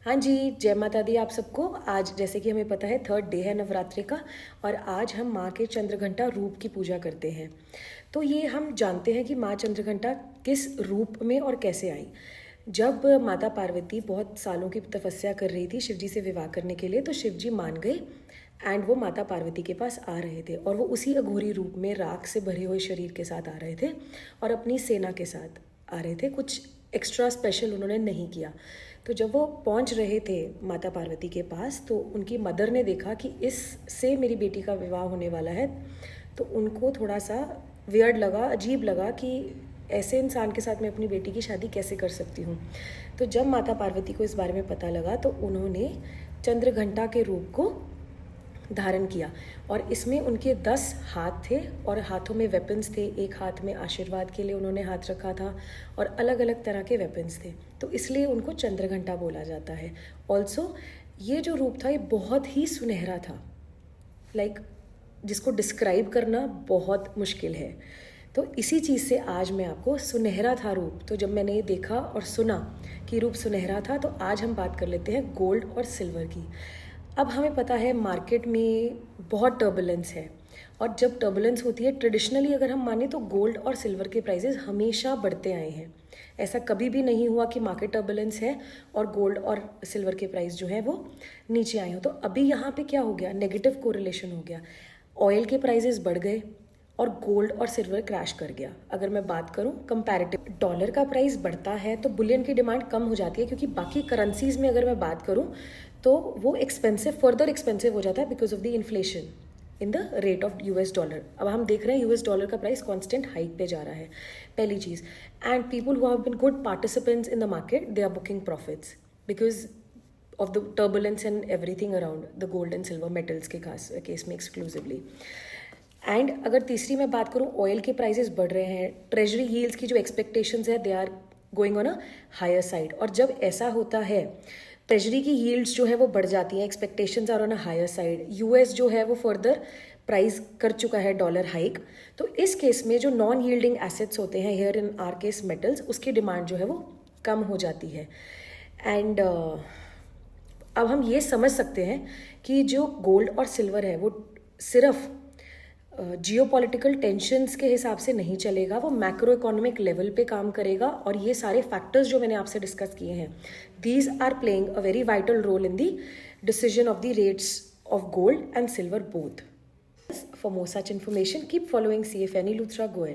हाँ जी, जय माता दी आप सबको। आज जैसे कि हमें पता है 3rd डे है नवरात्रि का और आज हम माँ के चंद्रघंटा रूप की पूजा करते हैं। तो ये हम जानते हैं कि माँ चंद्रघंटा किस रूप में और कैसे आई। जब माता पार्वती बहुत सालों की तपस्या कर रही थी शिवजी से विवाह करने के लिए, तो शिवजी मान गए एंड वो माता पार्वती के पास आ रहे थे और वो उसी अघोरी रूप में राख से भरे हुए शरीर के साथ आ रहे थे और अपनी सेना के साथ आ रहे थे। कुछ एक्स्ट्रा स्पेशल उन्होंने नहीं किया। तो जब वो पहुंच रहे थे माता पार्वती के पास, तो उनकी मदर ने देखा कि इससे मेरी बेटी का विवाह होने वाला है। तो उनको थोड़ा सा वियर्ड लगा, अजीब लगा कि ऐसे इंसान के साथ मैं अपनी बेटी की शादी कैसे कर सकती हूँ। तो जब माता पार्वती को इस बारे में पता लगा तो उन्होंने चंद्रघंटा के रूप को धारण किया और इसमें उनके 10 हाथ थे और हाथों में वेपन्स थे। एक हाथ में आशीर्वाद के लिए उन्होंने हाथ रखा था और अलग अलग तरह के वेपन्स थे, तो इसलिए उनको चंद्रघंटा बोला जाता है। ऑल्सो ये जो रूप था ये बहुत ही सुनहरा था, जिसको डिस्क्राइब करना बहुत मुश्किल है। तो इसी चीज़ से आज मैं आपको सुनहरा था रूप, तो जब मैंने ये देखा और सुना कि रूप सुनहरा था, तो आज हम बात कर लेते हैं गोल्ड और सिल्वर की। अब हमें पता है मार्केट में बहुत टर्बुलेंस है और जब टर्बुलेंस होती है, ट्रेडिशनली अगर हम माने तो गोल्ड और सिल्वर के प्राइसेस हमेशा बढ़ते आए हैं। ऐसा कभी भी नहीं हुआ कि मार्केट टर्बुलेंस है और गोल्ड और सिल्वर के प्राइस जो है वो नीचे आए हों। तो अभी यहाँ पे क्या हो गया, नेगेटिव कोरिलेशन हो गया। ऑयल के प्राइसेस बढ़ गए और गोल्ड और सिल्वर क्रैश कर गया। अगर मैं बात करूं कंपैरेटिव, डॉलर का प्राइस बढ़ता है तो बुलियन की डिमांड कम हो जाती है, क्योंकि बाकी करेंसीज में अगर मैं बात करूं तो वो फर्दर एक्सपेंसिव हो जाता है because of the inflation in the rate of US dollar. अब हम देख रहे हैं यूएस डॉलर का प्राइस कांस्टेंट हाइक पे जा रहा है, पहली चीज़। And people who have been good participants in the market, they are booking profits because of the turbulence and everything around the gold and silver metals के खास case में एक्सक्लूसिवली। एंड अगर तीसरी मैं बात करूं, ऑयल के प्राइसेस बढ़ रहे हैं, ट्रेजरी यील्ड्स की जो एक्सपेक्टेशंस है they are going on a higher side. और जब ऐसा होता है, ट्रेजरी की यील्ड्स जो है वो बढ़ जाती हैं, expectations are on a higher side, US जो है वो फर्दर प्राइस कर चुका है डॉलर हाइक, तो इस केस में जो नॉन यील्डिंग एसेट्स होते हैं, here in are case metals, उसकी डिमांड जो है वो कम हो जाती है। एंड अब हम ये समझ सकते हैं कि जो गोल्ड और सिल्वर है वो सिर्फ जियोपॉलिटिकल टेंशन्स के हिसाब से नहीं चलेगा, वो मैक्रो इकोनॉमिक लेवल पे काम करेगा। और ये सारे फैक्टर्स जो मैंने आपसे डिस्कस किए हैं, these are playing a very vital role in the decision of the rates of gold and silver both. For more such information keep following CFNE Luthra Goel.